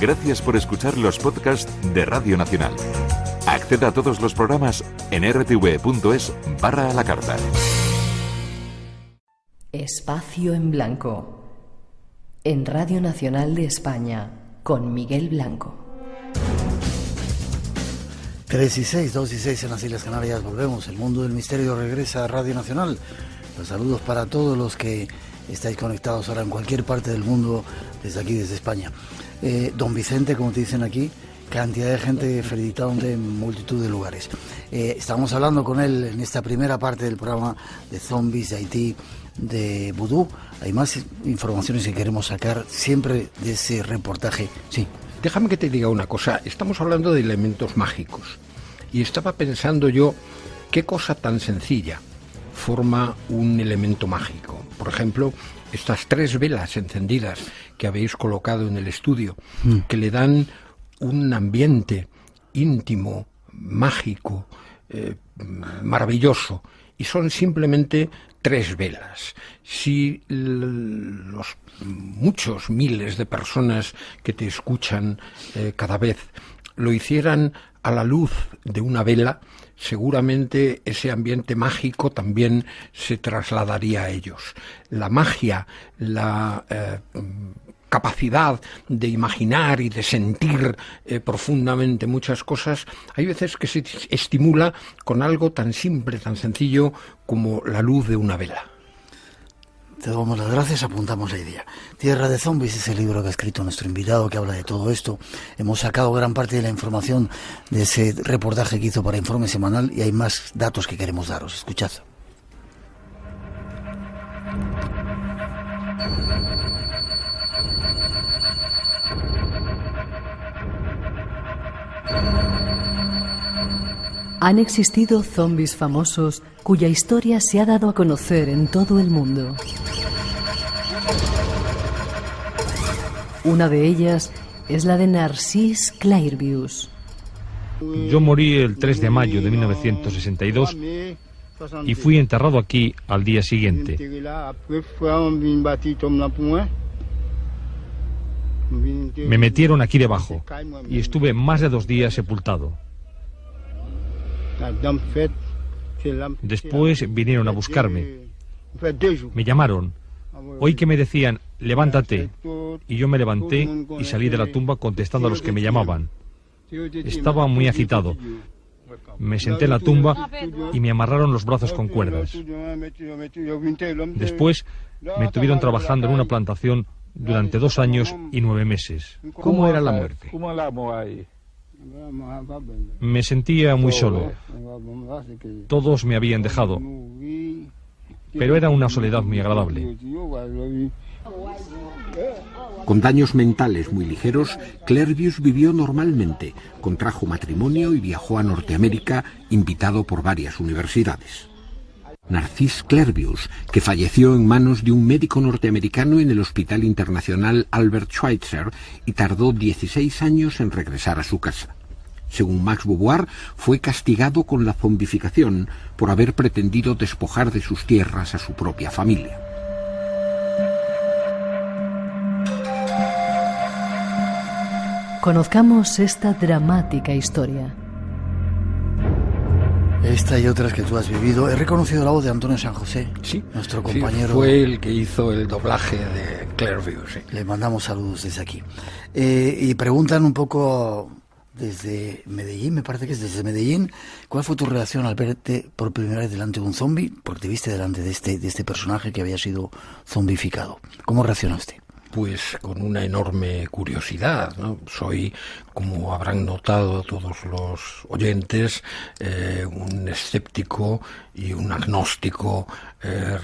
Gracias por escuchar los podcasts de Radio Nacional. Acceda a todos los programas en rtv.es/a la carta. Espacio en Blanco. En Radio Nacional de España, con Miguel Blanco. 3 y 6, 2 y 6 en las Islas Canarias. Volvemos. El mundo del misterio regresa a Radio Nacional. Los saludos para todos los que estáis conectados ahora en cualquier parte del mundo, desde aquí, desde España. Don Vicente, como te dicen aquí, cantidad de gente felicitado en multitud de lugares. Estamos hablando con él en esta primera parte del programa de zombies, de Haití, de vudú. Hay más informaciones que queremos sacar siempre de ese reportaje. Sí. Déjame que te diga una cosa. Estamos hablando de elementos mágicos. Y estaba pensando yo, qué cosa tan sencilla forma un elemento mágico. Por ejemplo, estas 3 velas encendidas que habéis colocado en el estudio, que le dan un ambiente íntimo, mágico, maravilloso, y son simplemente 3 velas. Si los muchos miles de personas que te escuchan cada vez lo hicieran a la luz de una vela, seguramente ese ambiente mágico también se trasladaría a ellos. La magia, la capacidad de imaginar y de sentir profundamente muchas cosas, hay veces que se estimula con algo tan simple, tan sencillo como la luz de una vela. Te damos las gracias, apuntamos la idea. Tierra de Zombies es el libro que ha escrito nuestro invitado, que habla de todo esto. Hemos sacado gran parte de la información de ese reportaje que hizo para Informe Semanal y hay más datos que queremos daros. Escuchad. Han existido zombies famosos cuya historia se ha dado a conocer en todo el mundo. Una de ellas es la de Narcís Clairvius. Yo morí el 3 de mayo de 1962 y fui enterrado aquí al día siguiente. Me metieron aquí debajo y estuve más de 2 días sepultado. Después vinieron a buscarme. Me llamaron. Oí que me decían, levántate. Y yo me levanté y salí de la tumba contestando a los que me llamaban. Estaba muy agitado. Me senté en la tumba y me amarraron los brazos con cuerdas. Después me tuvieron trabajando en una plantación durante 2 años y 9 meses. ¿Cómo era la muerte? Me sentía muy solo. Todos me habían dejado, pero era una soledad muy agradable. Con daños mentales muy ligeros, Clairvius vivió normalmente, contrajo matrimonio y viajó a Norteamérica, invitado por varias universidades. Narcís Clairvius, que falleció en manos de un médico norteamericano en el Hospital Internacional Albert Schweitzer y tardó 16 años en regresar a su casa. Según Max Beauvoir, fue castigado con la zombificación por haber pretendido despojar de sus tierras a su propia familia. Conozcamos esta dramática historia. Esta y otras que tú has vivido. He reconocido la voz de Antonio San José, sí, nuestro compañero. Sí, fue el que hizo el doblaje de Clairvius. Sí. Le mandamos saludos desde aquí. Y preguntan un poco desde Medellín, me parece que es desde Medellín, ¿cuál fue tu reacción al verte por primera vez delante de un zombi? Porque te viste delante de este personaje que había sido zombificado. ¿Cómo reaccionaste? Pues con una enorme curiosidad, ¿no? Soy, como habrán notado todos los oyentes, un escéptico y un agnóstico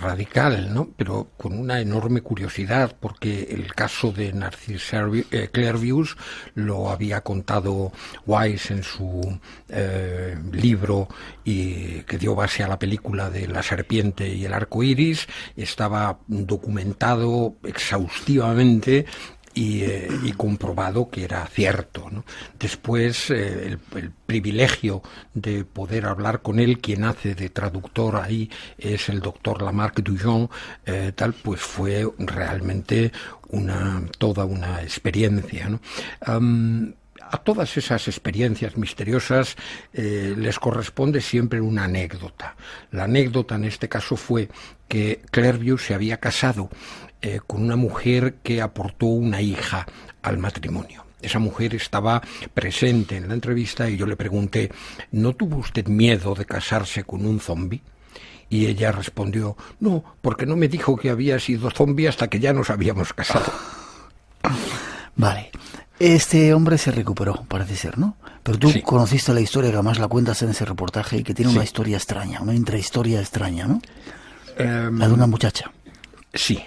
radical, ¿no? Pero con una enorme curiosidad, porque el caso de Narcís Clairvius lo había contado Weiss en su libro y que dio base a la película de La serpiente y el arco iris. Estaba documentado exhaustivamente y comprobado que era cierto, ¿no? Después, el privilegio de poder hablar con él, quien hace de traductor ahí es el doctor Lamarck Dujon, pues fue realmente toda una experiencia, ¿no? A todas esas experiencias misteriosas les corresponde siempre una anécdota. La anécdota en este caso fue que Clairvaux se había casado con una mujer que aportó una hija al matrimonio. Esa mujer estaba presente en la entrevista y yo le pregunté, ¿no tuvo usted miedo de casarse con un zombi? Y ella respondió, no, porque no me dijo que había sido zombi hasta que ya nos habíamos casado. Vale. Este hombre se recuperó, parece ser, ¿no? Pero tú conociste la historia, que además la cuentas en ese reportaje, y que tiene una historia extraña, una intrahistoria extraña, ¿no? La de una muchacha. Sí.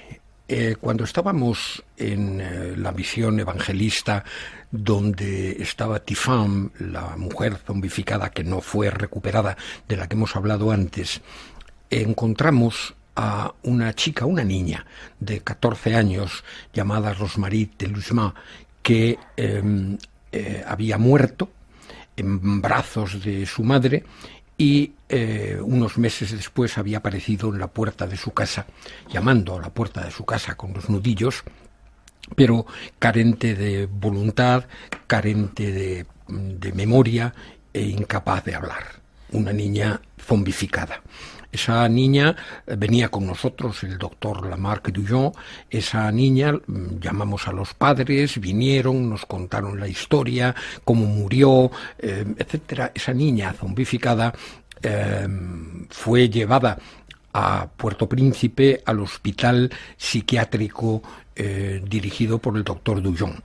Cuando estábamos en la misión evangelista, donde estaba Tifam, la mujer zombificada que no fue recuperada, de la que hemos hablado antes, encontramos a una chica, una niña de 14 años, llamada Rosemarie Telusma, que había muerto en brazos de su madre y unos meses después había aparecido en la puerta de su casa, llamando a la puerta de su casa con los nudillos, pero carente de voluntad, carente de memoria e incapaz de hablar. Una niña zombificada. Esa niña venía con nosotros, el doctor Lamarck Dujon. Esa niña, llamamos a los padres, vinieron, nos contaron la historia, cómo murió, etcétera. Esa niña zombificada fue llevada a Puerto Príncipe, al hospital psiquiátrico dirigido por el doctor Dujon.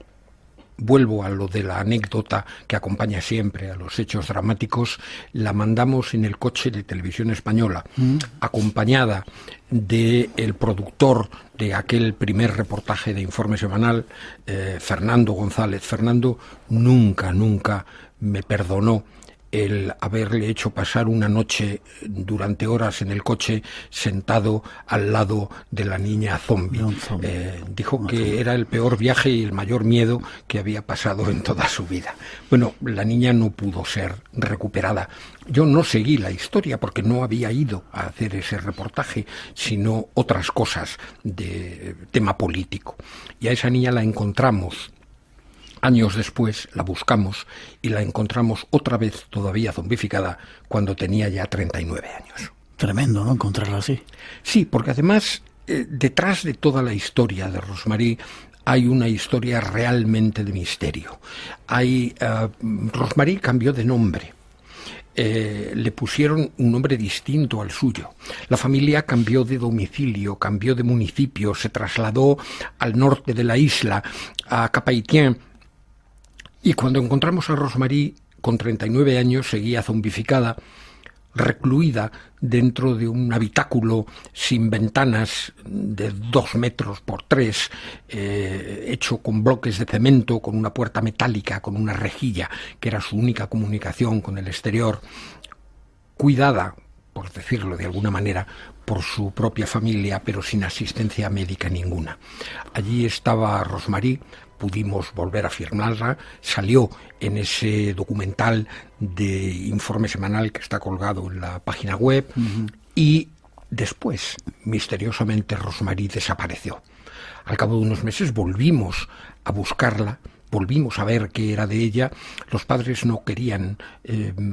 Vuelvo a lo de la anécdota que acompaña siempre a los hechos dramáticos. La mandamos en el coche de Televisión Española, acompañada del productor de aquel primer reportaje de Informe Semanal, Fernando González. Fernando nunca me perdonó el haberle hecho pasar una noche durante horas en el coche sentado al lado de la niña zombie. Dijo que era el peor viaje y el mayor miedo que había pasado en toda su vida. Bueno, la niña no pudo ser recuperada. Yo no seguí la historia porque no había ido a hacer ese reportaje, sino otras cosas de tema político. Y a esa niña la encontramos años después, la buscamos y la encontramos otra vez todavía zombificada cuando tenía ya 39 años. Tremendo, ¿no?, encontrarla así. Sí, porque además, detrás de toda la historia de Rosemarie hay una historia realmente de misterio. Rosemarie cambió de nombre. Le pusieron un nombre distinto al suyo. La familia cambió de domicilio, cambió de municipio, se trasladó al norte de la isla, a Cap-Haïtien. Y cuando encontramos a Rosemarie, con 39 años, seguía zombificada, recluida dentro de un habitáculo sin ventanas de 2 metros por 3, hecho con bloques de cemento, con una puerta metálica, con una rejilla, que era su única comunicación con el exterior, cuidada, por decirlo de alguna manera, por su propia familia, pero sin asistencia médica ninguna. Allí estaba Rosemarie. Pudimos volver a firmarla, salió en ese documental de Informe Semanal que está colgado en la página web, y después, misteriosamente, Rosemarie desapareció. Al cabo de unos meses volvimos a buscarla, volvimos a ver qué era de ella. Los padres no querían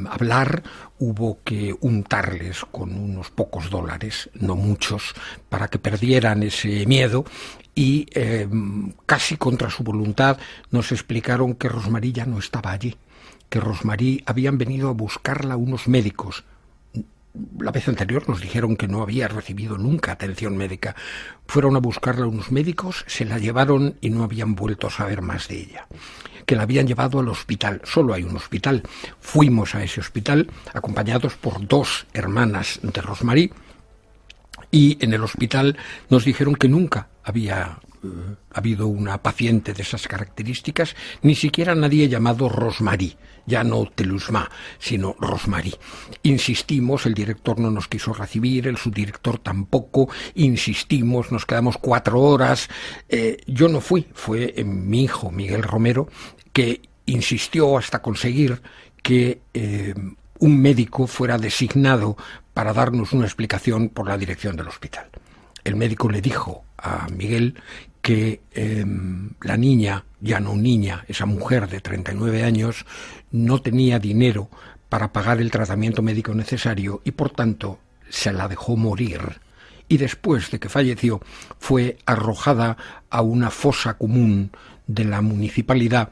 hablar, hubo que untarles con unos pocos dólares, no muchos, para que perdieran ese miedo. Y casi contra su voluntad nos explicaron que Rosemarie ya no estaba allí, que Rosemarie habían venido a buscarla unos médicos. La vez anterior nos dijeron que no había recibido nunca atención médica. Fueron a buscarla unos médicos, se la llevaron y no habían vuelto a saber más de ella. Que la habían llevado al hospital. Solo hay un hospital. Fuimos a ese hospital acompañados por 2 hermanas de Rosemarie. Y en el hospital nos dijeron que nunca había habido una paciente de esas características, ni siquiera nadie llamado Rosmarie, ya no Telusma, sino Rosmarie. Insistimos, el director no nos quiso recibir, el subdirector tampoco, insistimos, nos quedamos 4 horas. Yo no fue mi hijo Miguel Romero, que insistió hasta conseguir que un médico fuera designado para darnos una explicación por la dirección del hospital. El médico le dijo a Miguel que la niña, ya no niña, esa mujer de 39 años, no tenía dinero para pagar el tratamiento médico necesario y por tanto se la dejó morir. Y después de que falleció fue arrojada a una fosa común de la municipalidad,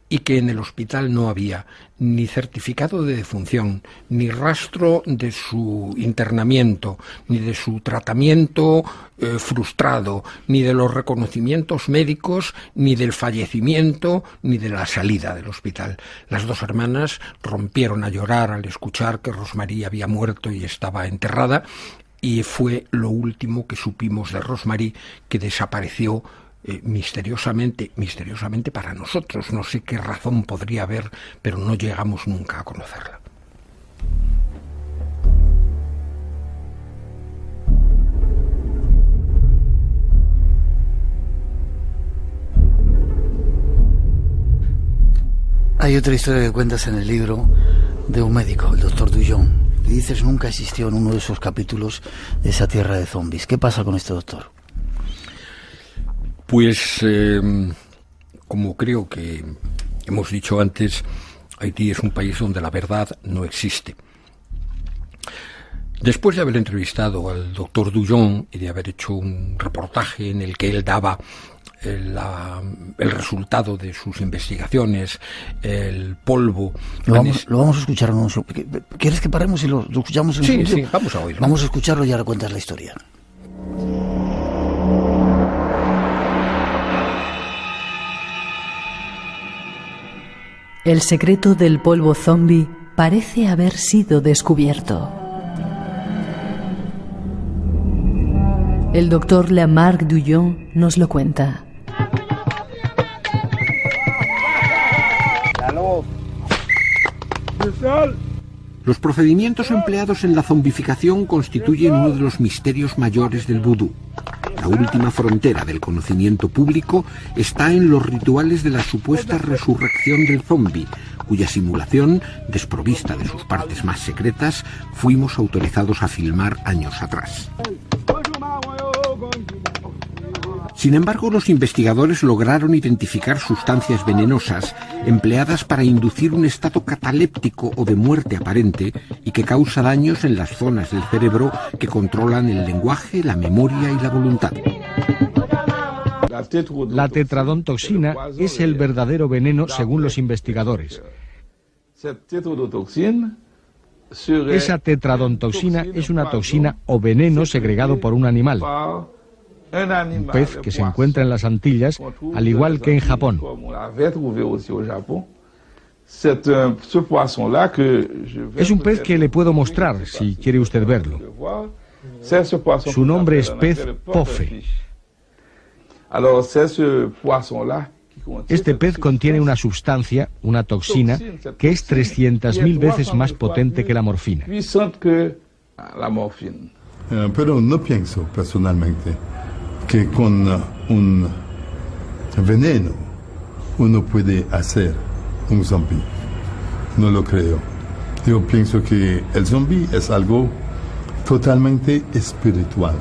y que en el hospital no había ni certificado de defunción, ni rastro de su internamiento, ni de su tratamiento frustrado, ni de los reconocimientos médicos, ni del fallecimiento, ni de la salida del hospital. Las 2 hermanas rompieron a llorar al escuchar que Rosmarie había muerto y estaba enterrada, y fue lo último que supimos de Rosmarie, que desapareció misteriosamente para nosotros. No sé qué razón podría haber, pero no llegamos nunca a conocerla. Hay otra historia que cuentas en el libro de un médico, el doctor Dujon, y dices nunca existió en uno de esos capítulos de esa tierra de zombies. ¿Qué pasa con este doctor? Pues, como creo que hemos dicho antes, Haití es un país donde la verdad no existe. Después de haber entrevistado al doctor Dujon y de haber hecho un reportaje en el que él daba el resultado de sus investigaciones, el polvo... Lo vamos a escuchar. ¿Quieres que paremos y lo escuchamos en Sí, sí, vamos a oírlo. Vamos a escucharlo y ahora cuentas la historia. El secreto del polvo zombie parece haber sido descubierto. El doctor Lamarck Dujon nos lo cuenta. Los procedimientos empleados en la zombificación constituyen uno de los misterios mayores del vudú. La última frontera del conocimiento público está en los rituales de la supuesta resurrección del zombi, cuya simulación, desprovista de sus partes más secretas, fuimos autorizados a filmar años atrás. Sin embargo, los investigadores lograron identificar sustancias venenosas empleadas para inducir un estado cataléptico o de muerte aparente y que causa daños en las zonas del cerebro que controlan el lenguaje, la memoria y la voluntad. La tetradontoxina es el verdadero veneno según los investigadores. Esa tetradontoxina es una toxina o veneno segregado por un animal. Un pez que se encuentra en las Antillas, al igual que en Japón. Es un pez que le puedo mostrar, si quiere usted verlo. Su nombre es pez pofe. Este pez contiene una sustancia, una toxina, que es 300.000 veces más potente que la morfina. Pero no pienso personalmente que con un veneno uno puede hacer un zombie. No lo creo. Yo pienso que el zombie es algo totalmente espiritual.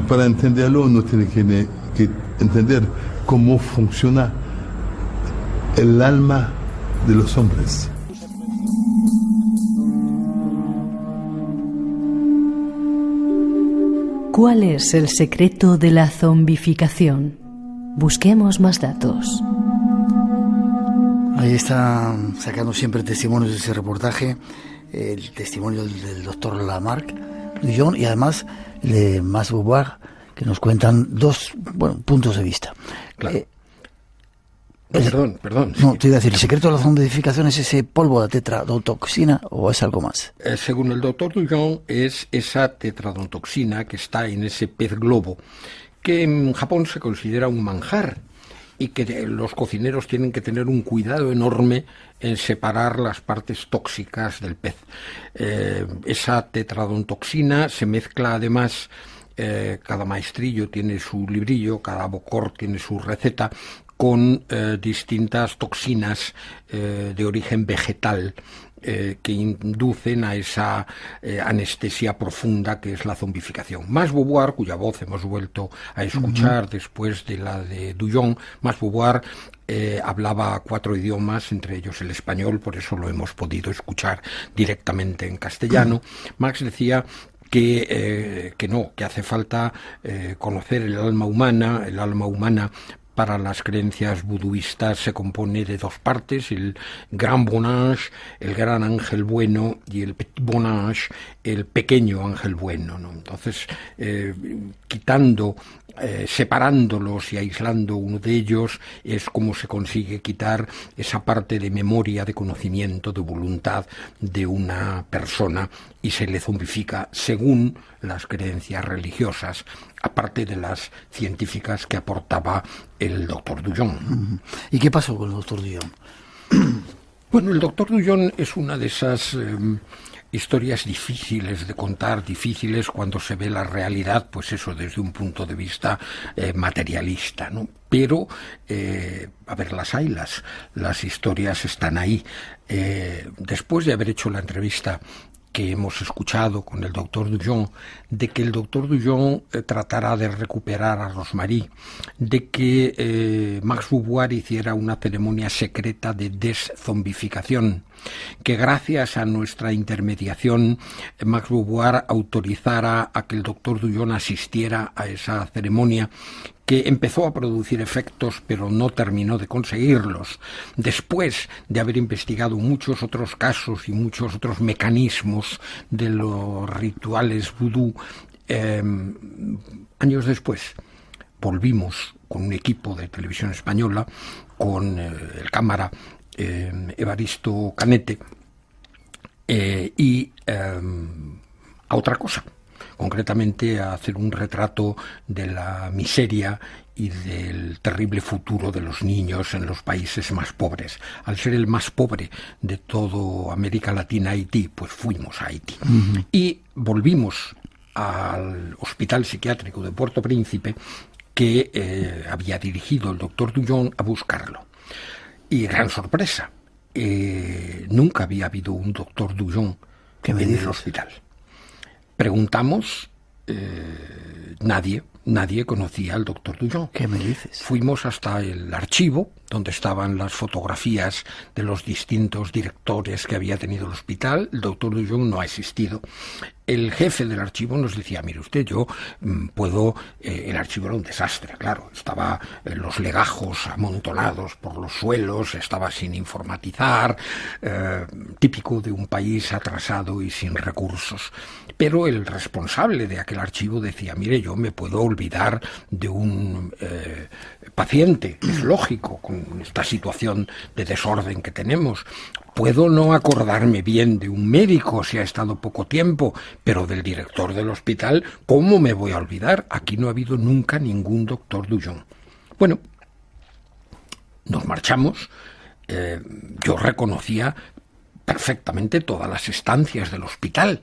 Para entenderlo uno tiene que entender cómo funciona el alma de los hombres. ¿Cuál es el secreto de la zombificación? Busquemos más datos. Ahí está sacando siempre testimonios de ese reportaje, el testimonio del doctor Lamarck Dujon y además de Mas Beauvoir, que nos cuentan 2 puntos de vista. Claro. Perdón. No, te iba a decir, ¿el secreto de la zombificación es ese polvo de tetradontoxina o es algo más? Según el doctor Dujon, es esa tetradontoxina que está en ese pez globo, que en Japón se considera un manjar y que los cocineros tienen que tener un cuidado enorme en separar las partes tóxicas del pez. Esa tetradontoxina se mezcla además, cada maestrillo tiene su librillo, cada bocor tiene su receta, con distintas toxinas de origen vegetal, que inducen a esa anestesia profunda que es la zombificación. Max Beauvoir, cuya voz hemos vuelto a escuchar después de la de Dujon, Max Beauvoir hablaba 4 idiomas, entre ellos el español, por eso lo hemos podido escuchar directamente en castellano. Max decía que hace falta conocer el alma humana. El alma humana, para las creencias buduistas, se compone de 2 partes: el Grand Bon-Ange, el gran ángel bueno, y el Petit Bon-Ange, el pequeño ángel bueno, ¿no? Entonces, separándolos y aislando uno de ellos, es como se consigue quitar esa parte de memoria, de conocimiento, de voluntad de una persona, y se le zombifica según las creencias religiosas, aparte de las científicas que aportaba el doctor Dujon. ¿Y qué pasó con el doctor Dujon? Bueno, el doctor Dujon es una de esas historias difíciles de contar, difíciles cuando se ve la realidad, pues eso, desde un punto de vista materialista, ¿no? Pero, a ver, las historias están ahí. Después de haber hecho la entrevista que hemos escuchado con el doctor Dujon, de que el doctor Dujon tratará de recuperar a Rosemarie, de que Max Beauvoir hiciera una ceremonia secreta de deszombificación, que gracias a nuestra intermediación Max Beauvoir autorizara a que el doctor Dujon asistiera a esa ceremonia, que empezó a producir efectos pero no terminó de conseguirlos. Después de haber investigado muchos otros casos y muchos otros mecanismos de los rituales vudú, años después volvimos con un equipo de Televisión Española, con el cámara Evaristo Canete, y a otra cosa, concretamente a hacer un retrato de la miseria y del terrible futuro de los niños en los países más pobres. Al ser el más pobre de toda América Latina, Haití, pues fuimos a Haití. Y volvimos al Hospital Psiquiátrico de Puerto Príncipe, que había dirigido el doctor Dujon, a buscarlo. Y gran sorpresa, nunca había habido un doctor Dujon en el hospital. Preguntamos, nadie conocía al doctor Dujon. ¿Qué me dices? Fuimos hasta el archivo, donde estaban las fotografías de los distintos directores que había tenido el hospital. El doctor Dujon no ha existido. El jefe del archivo nos decía: mire usted, yo puedo... el archivo era un desastre, claro. Estaba los legajos amontonados por los suelos, estaba sin informatizar, típico de un país atrasado y sin recursos. Pero el responsable de aquel archivo decía: mire, yo me puedo olvidar de un paciente, es lógico, con esta situación de desorden que tenemos. Puedo no acordarme bien de un médico si ha estado poco tiempo, pero del director del hospital, ¿cómo me voy a olvidar? Aquí no ha habido nunca ningún doctor Dujon. Bueno, nos marchamos. Yo reconocía perfectamente todas las estancias del hospital.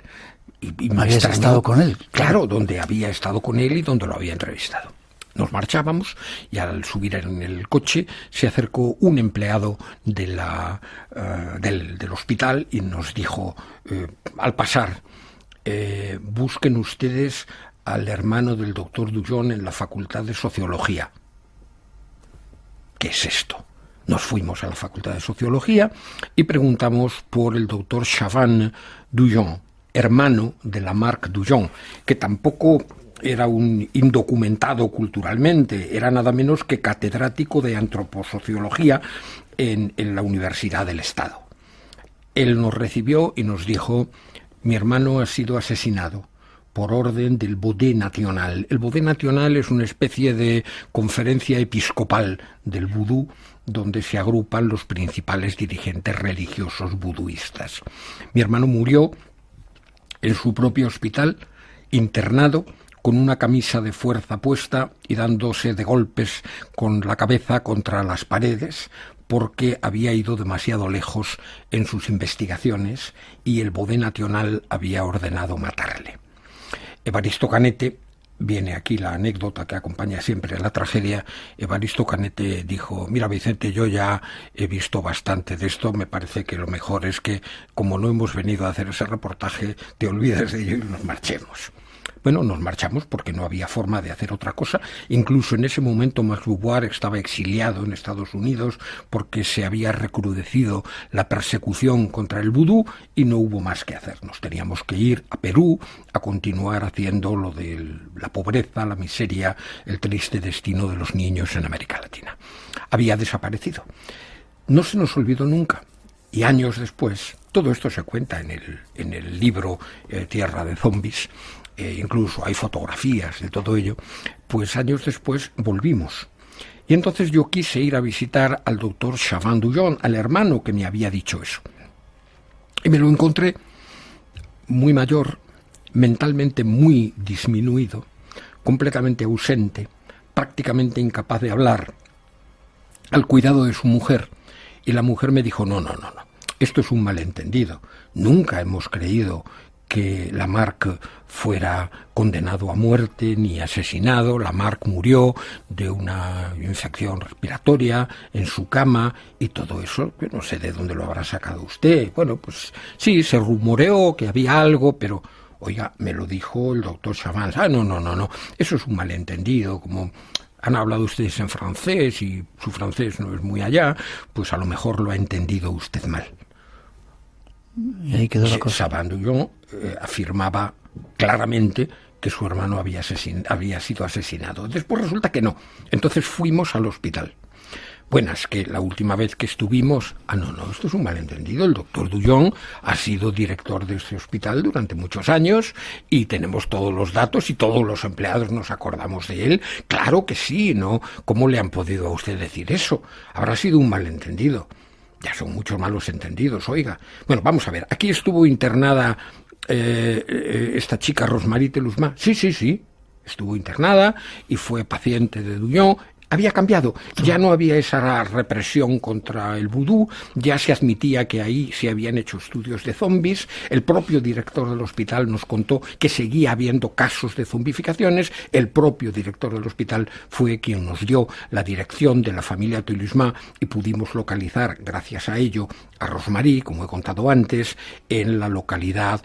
Y me ¿Habías estado con él? Claro, donde había estado con él y donde lo había entrevistado. Nos marchábamos y al subir en el coche se acercó un empleado del hospital y nos dijo, al pasar: busquen ustedes al hermano del doctor Dujon en la Facultad de Sociología. ¿Qué es esto? Nos fuimos a la Facultad de Sociología y preguntamos por el doctor Chavan Dujon, hermano de Lamarck Dujon, que tampoco era un indocumentado culturalmente, era nada menos que catedrático de antroposociología en la Universidad del Estado. Él nos recibió y nos dijo: mi hermano ha sido asesinado por orden del Baudet National. El Baudet National es una especie de conferencia episcopal del vudú, donde se agrupan los principales dirigentes religiosos buduistas. Mi hermano murió en su propio hospital, internado, con una camisa de fuerza puesta y dándose de golpes con la cabeza contra las paredes, porque había ido demasiado lejos en sus investigaciones y el Bode Nacional había ordenado matarle. Evaristo Cañete, viene aquí la anécdota que acompaña siempre a la tragedia. Evaristo Cañete dijo: mira, Vicente, yo ya he visto bastante de esto, me parece que lo mejor es que, como no hemos venido a hacer ese reportaje, te olvides de ello y nos marchemos. Bueno, nos marchamos porque no había forma de hacer otra cosa. Incluso en ese momento Max Beauvoir estaba exiliado en Estados Unidos porque se había recrudecido la persecución contra el vudú y no hubo más que hacer. Nos teníamos que ir a Perú a continuar haciendo lo de la pobreza, la miseria, el triste destino de los niños en América Latina. Había desaparecido. No se nos olvidó nunca. Y años después, todo esto se cuenta en el libro Tierra de Zombies, incluso hay fotografías de todo ello, pues años después volvimos. Y entonces yo quise ir a visitar al doctor Chaban-Dujon, al hermano que me había dicho eso. Y me lo encontré muy mayor, mentalmente muy disminuido, completamente ausente, prácticamente incapaz de hablar, al cuidado de su mujer. Y la mujer me dijo: no, esto es un malentendido. Nunca hemos creído que Lamarck fuera condenado a muerte ni asesinado. Lamarck murió de una infección respiratoria en su cama y todo eso. Yo no sé de dónde lo habrá sacado usted. Bueno, pues sí, se rumoreó que había algo, pero oiga, me lo dijo el doctor Chaban. No, eso es un malentendido, como han hablado ustedes en francés y su francés no es muy allá, pues a lo mejor lo ha entendido usted mal. Y ahí quedó la cosa. Chaban-Dujon afirmaba claramente que su hermano había sido asesinado. Después resulta que no. Entonces fuimos al hospital. Buenas, que la última vez que estuvimos... no, esto es un malentendido. El doctor Dujon ha sido director de este hospital durante muchos años y tenemos todos los datos y todos los empleados nos acordamos de él. Claro que sí, ¿no? ¿Cómo le han podido a usted decir eso? Habrá sido un malentendido. Ya son muchos malos entendidos, oiga. Bueno, vamos a ver. Aquí estuvo internada esta chica Rosemary Telusma. Sí. Estuvo internada y fue paciente de Dujon. Había cambiado, ya no había esa represión contra el vudú, ya se admitía que ahí se habían hecho estudios de zombies. El propio director del hospital nos contó que seguía habiendo casos de zombificaciones. El propio director del hospital fue quien nos dio la dirección de la familia Telusma y pudimos localizar, gracias a ello, a Rosemary, como he contado antes, en la localidad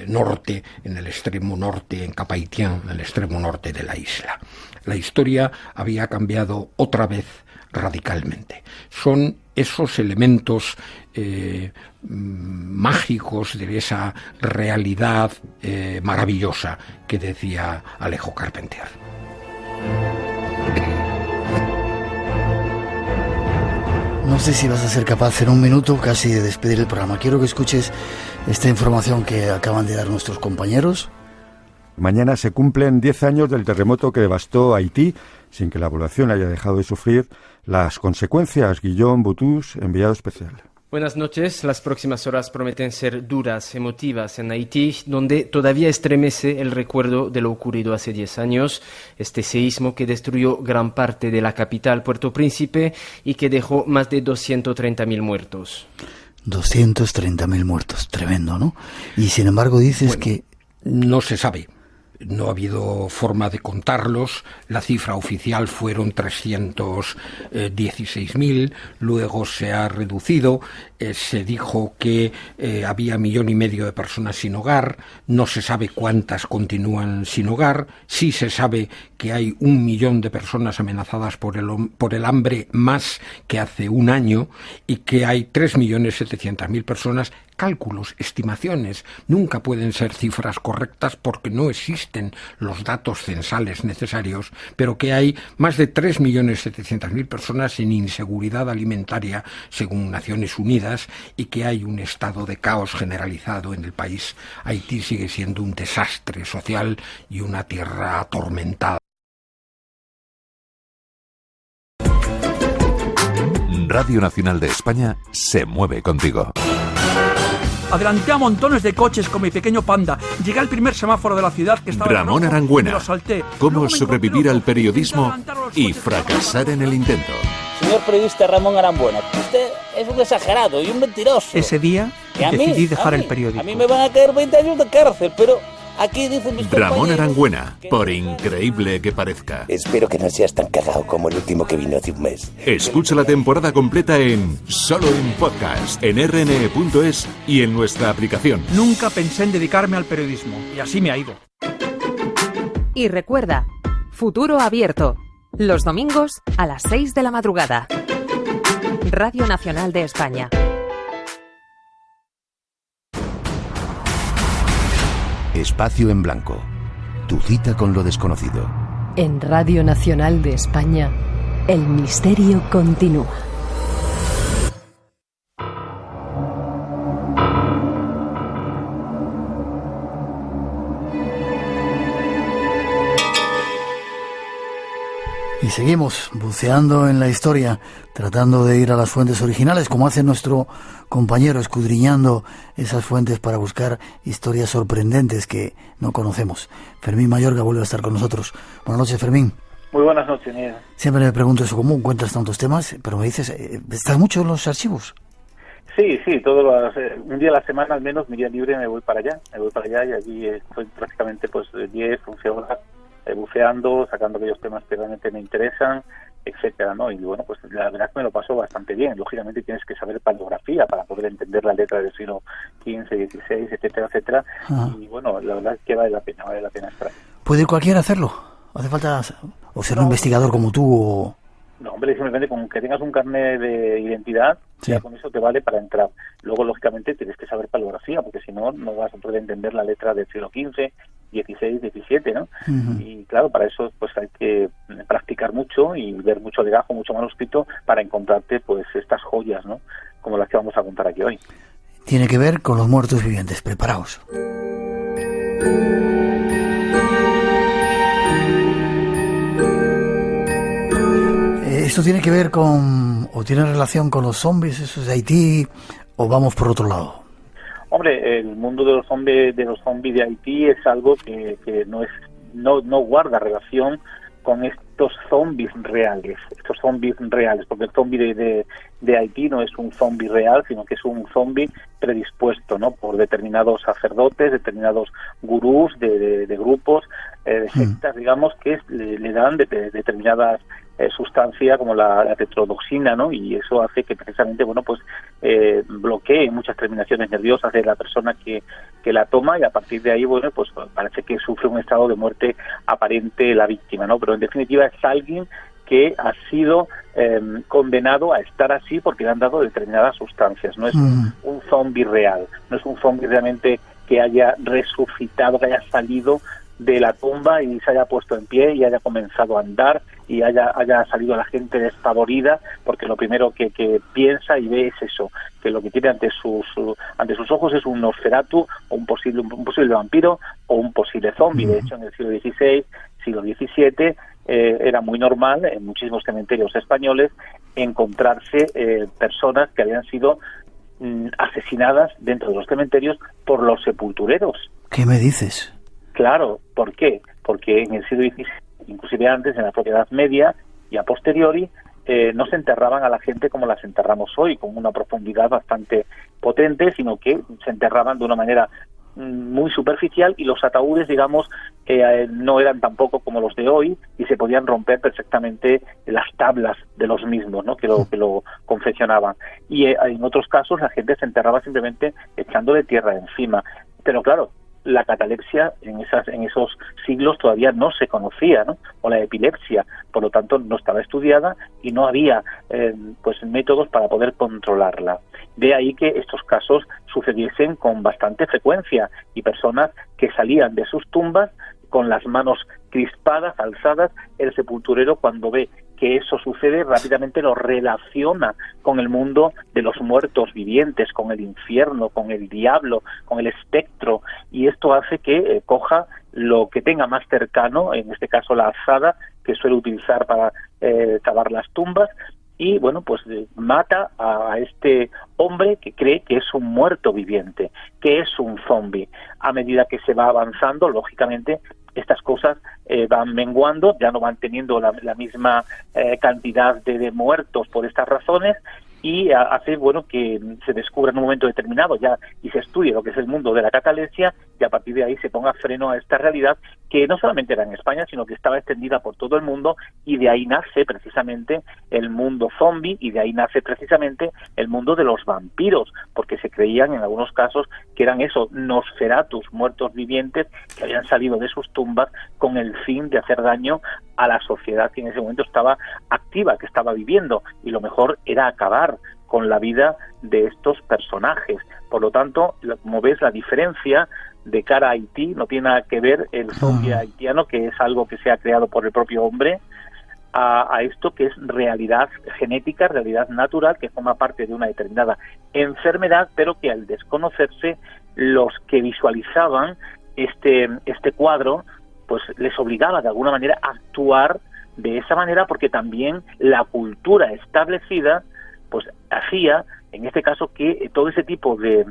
norte, en el extremo norte, en Cap-Haïtien, en el extremo norte de la isla. La historia había cambiado otra vez radicalmente. Son esos elementos mágicos de esa realidad maravillosa que decía Alejo Carpentier. No sé si vas a ser capaz en un minuto casi de despedir el programa. Quiero que escuches esta información que acaban de dar nuestros compañeros. Mañana se cumplen 10 años del terremoto que devastó Haití, sin que la población haya dejado de sufrir las consecuencias. Guillaume Boutus, enviado especial. Buenas noches. Las próximas horas prometen ser duras, emotivas en Haití, donde todavía estremece el recuerdo de lo ocurrido hace 10 años, este seísmo que destruyó gran parte de la capital, Puerto Príncipe, y que dejó más de 230.000 muertos. 230.000 muertos, tremendo, ¿no? Y sin embargo dices que... No se sabe. No ha habido forma de contarlos. La cifra oficial fueron 316.000, luego se ha reducido. Se dijo que había 1,5 millones de personas sin hogar. No se sabe cuántas continúan sin hogar. Sí se sabe que hay 1 millón de personas amenazadas por el hambre más que hace un año y que hay 3.700.000 personas. Cálculos, estimaciones, nunca pueden ser cifras correctas porque no existen los datos censales necesarios, pero que hay más de 3.700.000 personas en inseguridad alimentaria, según Naciones Unidas, y que hay un estado de caos generalizado en el país. Haití sigue siendo un desastre social y una tierra atormentada. Radio Nacional de España se mueve contigo. Adelanté a montones de coches con mi pequeño Panda. Llegué al primer semáforo de la ciudad que estaba Ramón en rojo, Arangüena. y lo salté. Cómo Luego me sobrevivir encontré al otro, periodismo intenté adelantar a los y coches, pero fracasar en el intento. Señor periodista Ramón Arangüena, usted es un exagerado y un mentiroso. Ese día Y a mí, decidí dejar a mí, el periódico. A mí me van a caer 20 años de cárcel, pero aquí dicen mis Ramón compañeros Arangüena, que- por increíble que parezca. Espero que no seas tan cagado como el último que vino hace un mes. Escucha la temporada completa en Solo en Podcast, en rne.es y en nuestra aplicación. Nunca pensé en dedicarme al periodismo, y así me ha ido. Y recuerda, Futuro Abierto, los domingos a las 6 de la madrugada. Radio Nacional de España. Espacio en Blanco. Tu cita con lo desconocido. En Radio Nacional de España, el misterio continúa. Y seguimos buceando en la historia, tratando de ir a las fuentes originales, como hace nuestro compañero, escudriñando esas fuentes para buscar historias sorprendentes que no conocemos. Fermín Mayorga vuelve a estar con nosotros. Buenas noches, Fermín. Muy buenas noches, Miguel. Siempre me pregunto eso, ¿cómo encuentras tantos temas? Pero me dices, ¿estás mucho en los archivos? Sí, un día a la semana al menos, mi día libre, me voy para allá y allí estoy prácticamente 10, 11 horas buceando, sacando aquellos temas que realmente me interesan, etcétera, ¿no? Y bueno, pues la verdad es que me lo paso bastante bien. Lógicamente tienes que saber paleografía para poder entender la letra del siglo XV, XVI, etcétera, etcétera. Ah. Y bueno, la verdad es que vale la pena estar ahí. ¿Puede cualquiera hacerlo? ¿Hace falta o ser un investigador como tú o...? No, hombre, simplemente con que tengas un carnet de identidad, sí, ya con eso te vale para entrar. Luego, lógicamente, tienes que saber paleografía, porque si no, no vas a poder entender la letra del siglo XV, XVI, XVII, ¿no? Uh-huh. Y claro, para eso pues hay que practicar mucho y ver mucho legajo, mucho manuscrito, para encontrarte pues estas joyas, ¿no? Como las que vamos a contar aquí hoy. Tiene que ver con los muertos vivientes. Preparaos. ¿Esto tiene que ver con, o tiene relación con los zombies, esos de Haití, o vamos por otro lado? Hombre, el mundo de los zombies de Haití es algo que no guarda relación con estos zombies reales, porque el zombie de Haití no es un zombie real, sino que es un zombie predispuesto, ¿no? Por determinados sacerdotes, determinados gurús de grupos, de sectas, digamos, que le dan determinadas sustancia como la tetrodoxina, ¿no? Y eso hace que precisamente, bueno, pues bloquee muchas terminaciones nerviosas de la persona que la toma, y a partir de ahí, bueno, pues parece que sufre un estado de muerte aparente la víctima, ¿no? Pero en definitiva es alguien que ha sido condenado a estar así porque le han dado determinadas sustancias. No es un zombie real, no es un zombie realmente que haya resucitado, que haya salido de la tumba y se haya puesto en pie y haya comenzado a andar y haya salido la gente despavorida, porque lo primero que piensa y ve es eso, que lo que tiene ante sus ojos es un Nosferatu o un posible vampiro o un posible zombie. De hecho, en el siglo XVI, siglo XVII, era muy normal en muchísimos cementerios españoles encontrarse personas que habían sido asesinadas dentro de los cementerios por los sepultureros. ¿Qué me dices? Claro, ¿por qué? Porque en el siglo XVI, inclusive antes, en la propia Edad Media y a posteriori, no se enterraban a la gente como las enterramos hoy, con una profundidad bastante potente, sino que se enterraban de una manera muy superficial, y los ataúdes, digamos, no eran tampoco como los de hoy, y se podían romper perfectamente las tablas de los mismos, ¿no? que lo confeccionaban. Y en otros casos la gente se enterraba simplemente echándole tierra encima. Pero claro, la catalepsia en esos siglos todavía no se conocía, ¿no? O la epilepsia, por lo tanto no estaba estudiada y no había métodos para poder controlarla. De ahí que estos casos sucediesen con bastante frecuencia, y personas que salían de sus tumbas con las manos crispadas, alzadas. El sepulturero, cuando ve que eso sucede, rápidamente lo relaciona con el mundo de los muertos vivientes, con el infierno, con el diablo, con el espectro, y esto hace que coja lo que tenga más cercano, en este caso la azada, que suele utilizar para cavar las tumbas, y bueno, pues mata a este hombre que cree que es un muerto viviente, que es un zombie. A medida que se va avanzando, lógicamente, estas cosas van menguando, ya no van teniendo la misma cantidad de muertos por estas razones, y hace bueno que se descubra en un momento determinado ya y se estudie lo que es el mundo de la catalepsia, y a partir de ahí se ponga freno a esta realidad que no solamente era en España, sino que estaba extendida por todo el mundo, y de ahí nace precisamente el mundo zombie, y de ahí nace precisamente el mundo de los vampiros, porque se creían en algunos casos que eran esos Nosferatus, muertos vivientes, que habían salido de sus tumbas con el fin de hacer daño a la sociedad que en ese momento estaba activa, que estaba viviendo, y lo mejor era acabar con la vida de estos personajes. Por lo tanto, como ves, la diferencia de cara a Haití no tiene nada que ver el zombie haitiano, que es algo que se ha creado por el propio hombre, a esto que es realidad genética, realidad natural, que forma parte de una determinada enfermedad, pero que al desconocerse, los que visualizaban este cuadro, pues les obligaba de alguna manera a actuar de esa manera, porque también la cultura establecida pues hacía, en este caso, que todo ese tipo de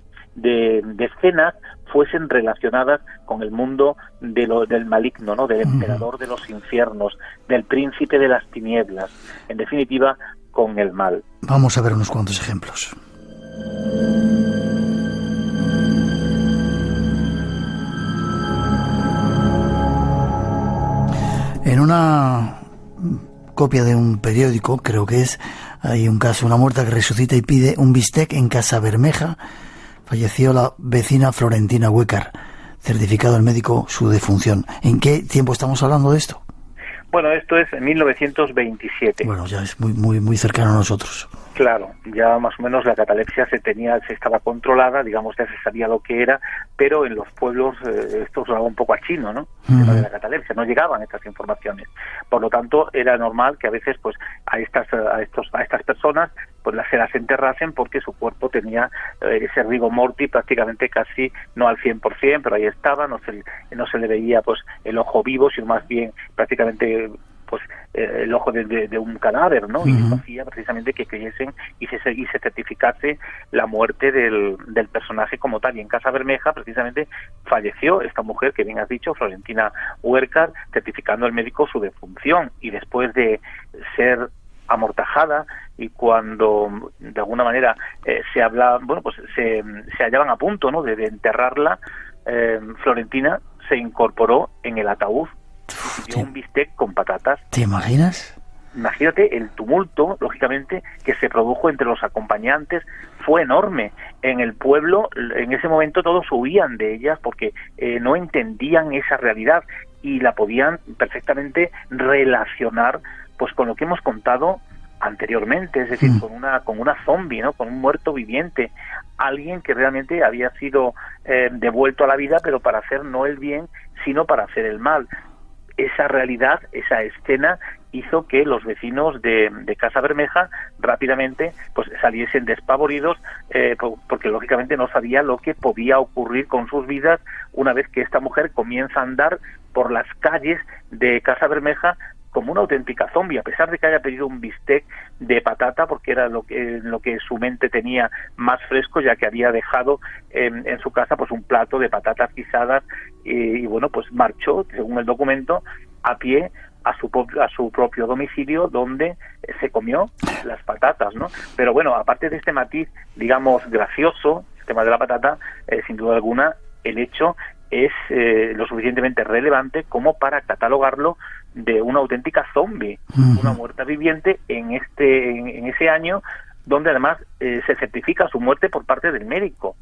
escenas fuesen relacionadas con el mundo del maligno, ¿no? Del emperador de los infiernos, del príncipe de las tinieblas, en definitiva, con el mal. Vamos a ver unos cuantos ejemplos. En una copia de un periódico, creo que hay un caso, una muerta que resucita y pide un bistec en Casabermeja. Falleció la vecina Florentina Huécar. Certificado el médico su defunción. ¿En qué tiempo estamos hablando de esto? Bueno, esto es en 1927. Bueno, ya es muy cercano a nosotros. Claro, ya más o menos la catalepsia se estaba controlada, digamos, ya se sabía lo que era, pero en los pueblos esto sonaba un poco a chino, ¿no? El tema de la catalepsia, no llegaban estas informaciones. Por lo tanto, era normal que a veces, pues, a estas personas, pues se las enterrasen porque su cuerpo tenía ese rigor mortis prácticamente casi no al 100%, pero ahí estaba, no se le veía pues el ojo vivo, sino más bien prácticamente pues el ojo de un cadáver, ¿no? Y eso hacía precisamente que creyesen y se certificase la muerte del personaje como tal. Y en Casabermeja precisamente falleció esta mujer que bien has dicho, Florentina Huécar, certificando el médico su defunción, y después de ser amortajada, y cuando de alguna manera se hallaban a punto, ¿no?, de enterrarla, Florentina se incorporó en el ataúd y dio un bistec con patatas. ¿Te imaginas? Imagínate el tumulto, lógicamente, que se produjo entre los acompañantes, fue enorme. En el pueblo, en ese momento, todos huían de ellas porque no entendían esa realidad y la podían perfectamente relacionar pues con lo que hemos contado anteriormente, es decir, con una zombie, ¿no?, con un muerto viviente, alguien que realmente había sido devuelto a la vida, pero para hacer no el bien, sino para hacer el mal. Esa realidad, esa escena, hizo que los vecinos de Casabermeja rápidamente pues saliesen despavoridos, porque lógicamente no sabía lo que podía ocurrir con sus vidas una vez que esta mujer comienza a andar por las calles de Casabermeja como una auténtica zombie, a pesar de que haya pedido un bistec de patata, porque era lo que su mente tenía más fresco, ya que había dejado en su casa pues un plato de patatas guisadas, y bueno, pues marchó, según el documento, a pie a su propio domicilio, donde se comió las patatas, ¿no? Pero bueno, aparte de este matiz, digamos, gracioso, el tema de la patata, sin duda alguna, el hecho es lo suficientemente relevante como para catalogarlo de una auténtica zombie, una muerta viviente en ese año, donde además se certifica su muerte por parte del médico.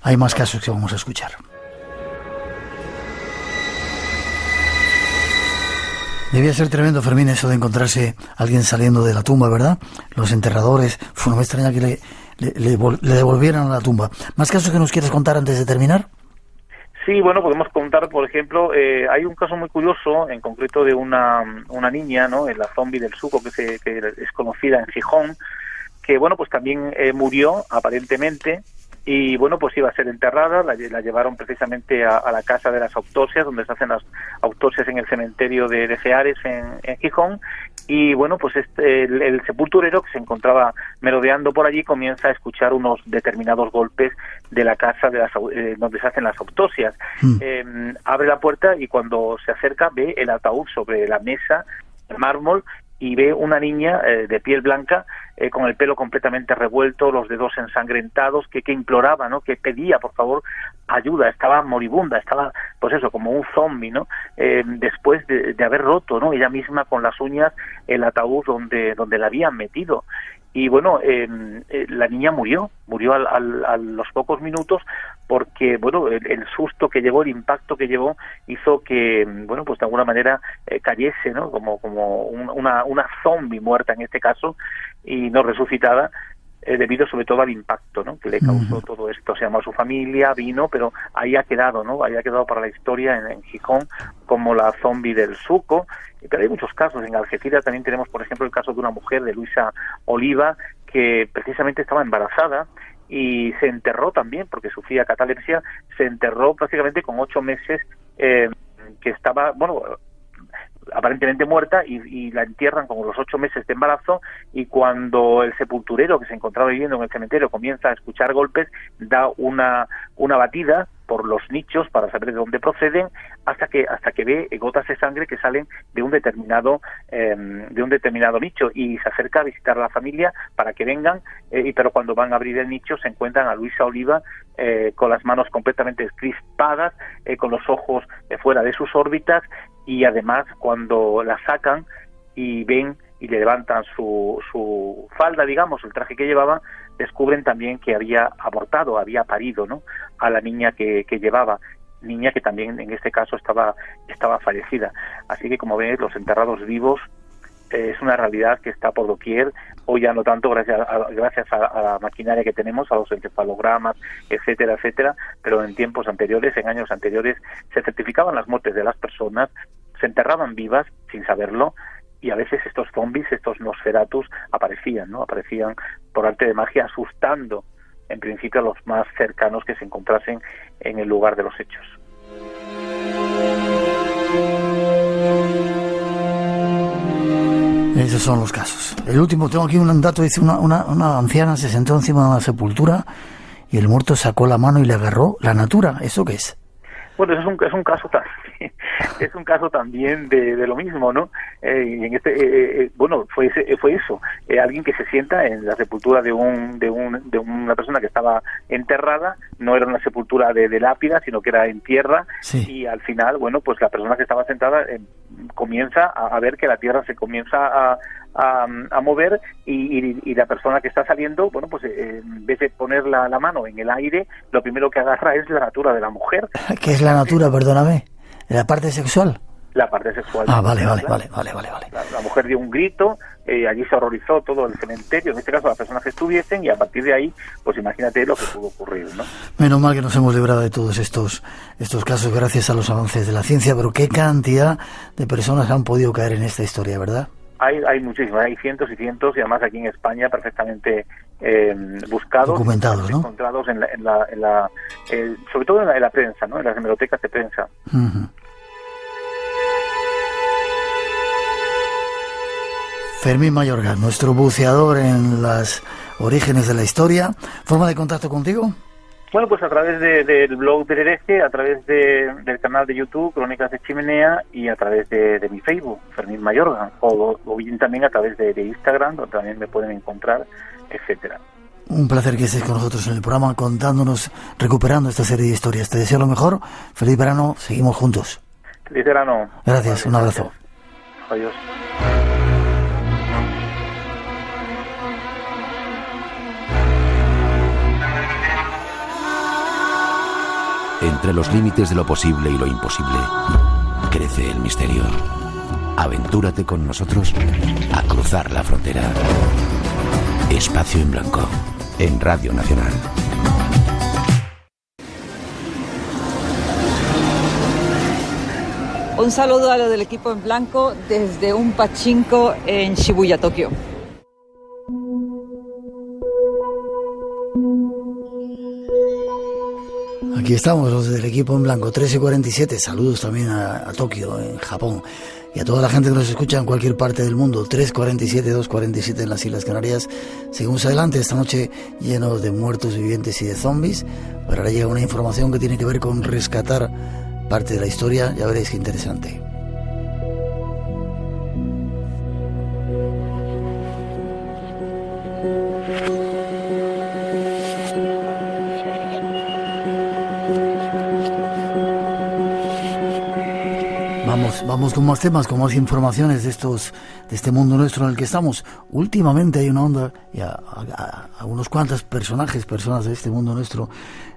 Hay más casos que vamos a escuchar. Debía ser tremendo, Fermín, eso de encontrarse alguien saliendo de la tumba, ¿verdad? Los enterradores, no me extraña que le devolvieran a la tumba. ¿Más casos que nos quieres contar antes de terminar? Sí, bueno, podemos contar, por ejemplo, hay un caso muy curioso, en concreto de una niña, ¿no?, en la zombie del Suco, que es conocida en Gijón, que, bueno, pues también murió, aparentemente, y, bueno, pues iba a ser enterrada, la llevaron precisamente a la casa de las autopsias, donde se hacen las autopsias en el cementerio de Geares, en Gijón, Y bueno, pues el sepulturero, que se encontraba merodeando por allí, comienza a escuchar unos determinados golpes de la casa donde se hacen las autopsias. Abre la puerta y cuando se acerca ve el ataúd sobre la mesa de mármol y ve una niña de piel blanca, con el pelo completamente revuelto, los dedos ensangrentados, que imploraba, ¿no?, que pedía, por favor, ayuda. Estaba moribunda, estaba, pues eso, como un zombie, ¿no? Después de haber roto, ¿no?, ella misma con las uñas el ataúd donde la habían metido. Y bueno, la niña murió a los pocos minutos, porque bueno, el susto que llevó, el impacto que llevó, hizo que, bueno, pues de alguna manera cayese, ¿no?, como una zombie muerta en este caso, y no resucitada, debido sobre todo al impacto, ¿no?, que le causó todo esto. Se llamó a su familia, vino, pero ahí ha quedado, ¿no?, ahí ha quedado para la historia en Gijón como la zombie del Suco. Pero hay muchos casos. En Algeciras también tenemos, por ejemplo, el caso de una mujer, de Luisa Oliva, que precisamente estaba embarazada y se enterró también, porque sufría catalepsia, se enterró prácticamente con 8 meses, que estaba, bueno, aparentemente muerta, y la entierran con los 8 meses de embarazo, y cuando el sepulturero, que se encontraba viviendo en el cementerio, comienza a escuchar golpes, da una batida por los nichos para saber de dónde proceden, hasta que ve gotas de sangre que salen de un determinado nicho, y se acerca a visitar a la familia para que vengan, pero cuando van a abrir el nicho se encuentran a Luisa Oliva con las manos completamente crispadas, con los ojos fuera de sus órbitas, y además cuando la sacan y ven y le levantan su falda, digamos, el traje que llevaba, descubren también que había abortado, había parido, ¿no?, a la niña que llevaba, niña que también en este caso estaba fallecida. Así que, como ven, los enterrados vivos es una realidad que está por doquier. Hoy ya no tanto, gracias a la maquinaria que tenemos, a los encefalogramas, etcétera, etcétera, pero en tiempos anteriores, en años anteriores, se certificaban las muertes de las personas, se enterraban vivas sin saberlo, y a veces estos zombies, estos Nosferatus, aparecían por arte de magia, asustando en principio a los más cercanos que se encontrasen en el lugar de los hechos. Esos son los casos. El último, tengo aquí un dato, dice una anciana se sentó encima de una sepultura y el muerto sacó la mano y le agarró la natura. ¿Eso qué es? Bueno, es un caso también, es un caso también de lo mismo, ¿no? Y en bueno, fue eso, alguien que se sienta en la sepultura de una persona que estaba enterrada. No era una sepultura de lápida, sino que era en tierra, sí. Y al final, bueno, pues la persona que estaba sentada comienza a ver que la tierra se comienza a mover, y la persona que está saliendo, bueno, pues en vez de poner la mano en el aire, lo primero que agarra es la natura de la mujer. ¿Qué es la natura, perdóname? ¿La parte sexual? La parte sexual. Vale. La mujer dio un grito, allí se horrorizó todo el cementerio, en este caso las personas que estuviesen, y a partir de ahí, pues imagínate lo que pudo ocurrir, ¿no? Menos mal que nos hemos librado de todos estos casos gracias a los avances de la ciencia, pero qué cantidad de personas han podido caer en esta historia, ¿verdad? Hay muchísimas, hay cientos y cientos, y además aquí en España perfectamente buscados, documentados, ¿no? Encontrados sobre todo en la prensa, ¿no?, en las hemerotecas de prensa. Uh-huh. Fermín Mayorga, nuestro buceador en los orígenes de la historia. ¿Forma de contacto contigo? Bueno, pues a través del blog del Hereje, a través del canal de YouTube, Crónicas de Chimenea, y a través de mi Facebook, Fermín Mayorga, o bien también a través de Instagram, donde también me pueden encontrar, etcétera. Un placer que estés con nosotros en el programa, contándonos, recuperando esta serie de historias. Te deseo lo mejor, feliz verano, seguimos juntos. Feliz verano. Gracias, un abrazo. Adiós. Entre los límites de lo posible y lo imposible, crece el misterio. Aventúrate con nosotros a cruzar la frontera. Espacio en Blanco, en Radio Nacional. Un saludo a lo del equipo en blanco desde un pachinko en Shibuya, Tokio. Aquí estamos los del equipo en blanco, 13:47. Saludos también a Tokio, en Japón, y a toda la gente que nos escucha en cualquier parte del mundo. 3:47, 2:47 en las Islas Canarias. Seguimos adelante esta noche lleno de muertos vivientes y de zombies. Pero ahora llega una información que tiene que ver con rescatar parte de la historia. Ya veréis qué interesante. Vamos con más temas, con más informaciones de este mundo nuestro en el que estamos. Últimamente hay una onda y a unos cuantos personas de este mundo nuestro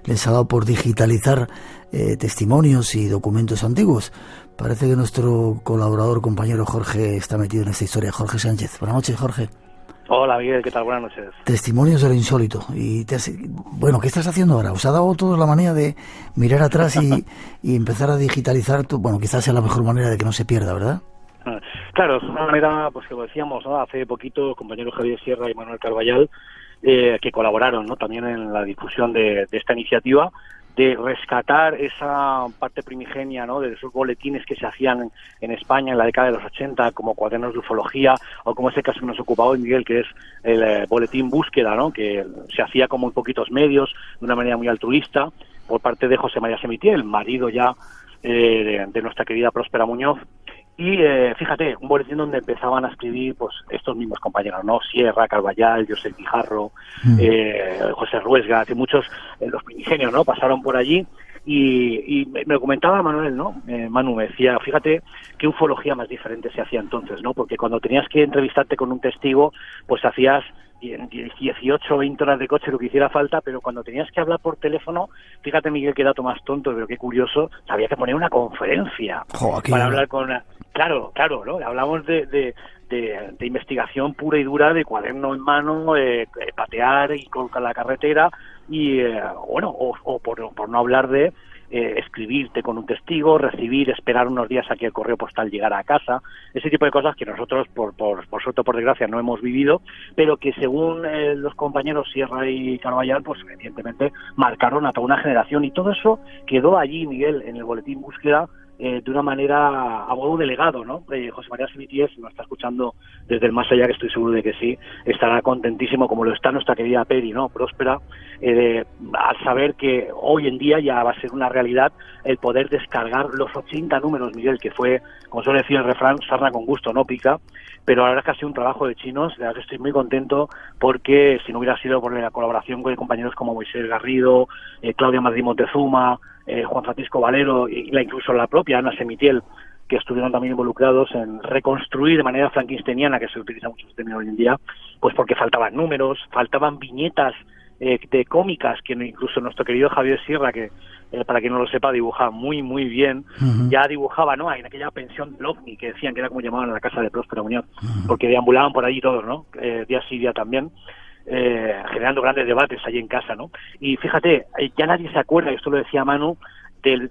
les ha dado por digitalizar testimonios y documentos antiguos. Parece que nuestro colaborador, compañero Jorge, está metido en esta historia. Jorge Sánchez. Buenas noches, Jorge. Hola, Miguel, ¿qué tal? Buenas noches. Testimonios de lo insólito. Bueno, ¿qué estás haciendo ahora? ¿Os ha dado todos la manía de mirar atrás y empezar a digitalizar? Bueno, quizás sea la mejor manera de que no se pierda, ¿verdad? Claro, es una manera, pues como decíamos, ¿no? Hace poquito, compañeros Javier Sierra y Manuel Carballal, que colaboraron, ¿no?, también en la difusión de esta iniciativa, de rescatar esa parte primigenia, ¿no?, de esos boletines que se hacían en España en la década de los 80, como cuadernos de ufología, o como ese caso que nos ocupaba hoy, Miguel, que es el boletín Búsqueda, ¿no?, que se hacía como en poquitos medios, de una manera muy altruista, por parte de José María Semitiel, marido ya de nuestra querida Próspera Muñoz. Y fíjate, un boletín donde empezaban a escribir pues estos mismos compañeros, ¿no? Sierra, Carballal, José Guijarro, José Ruesga, que muchos, los primigenios, ¿no?, pasaron por allí. Y me lo comentaba Manuel, ¿no? Manu me decía, fíjate qué ufología más diferente se hacía entonces, ¿no? Porque cuando tenías que entrevistarte con un testigo, pues hacías 18 o 20 horas de coche, lo que hiciera falta, pero cuando tenías que hablar por teléfono, fíjate, Miguel, qué dato más tonto, pero qué curioso, había que poner una conferencia para hablar con... Claro, ¿no? Hablamos de investigación pura y dura, de cuaderno en mano, patear y colocar la carretera, y bueno, o por no hablar de escribirte con un testigo, recibir, esperar unos días a que el correo postal llegara a casa, ese tipo de cosas que nosotros, por suerte o por desgracia, no hemos vivido, pero que según los compañeros Sierra y Carballal, pues evidentemente marcaron a toda una generación, y todo eso quedó allí, Miguel, en el boletín Búsqueda, de una manera a modo delegado, ¿no? José María Semitiel, si nos está escuchando desde el más allá, que estoy seguro de que sí, estará contentísimo, como lo está nuestra querida Peri, ¿no?, Próspera, al saber que hoy en día ya va a ser una realidad el poder descargar los 80 números, Miguel, que fue, como suele decir el refrán, sarna con gusto no pica, pero ahora es casi un trabajo de chinos. La verdad que estoy muy contento, porque si no hubiera sido por la colaboración con compañeros como Moisés Garrido, Claudia Madrid Montezuma, Juan Francisco Valero, y incluso la propia Ana Semitiel, que estuvieron también involucrados en reconstruir de manera frankensteiniana, que se utiliza mucho este término hoy en día, pues porque faltaban números, faltaban viñetas de cómicas, que incluso nuestro querido Javier Sierra, que para quien no lo sepa, dibuja muy muy bien, ya dibujaba, ¿no?, en aquella pensión del OVNI, que decían que era como llamaban a la casa de Próspera Muñoz, porque deambulaban por allí todos, ¿no?, día sí, día también, generando grandes debates allí en casa, ¿no? Y fíjate, ya nadie se acuerda, y esto lo decía Manu, del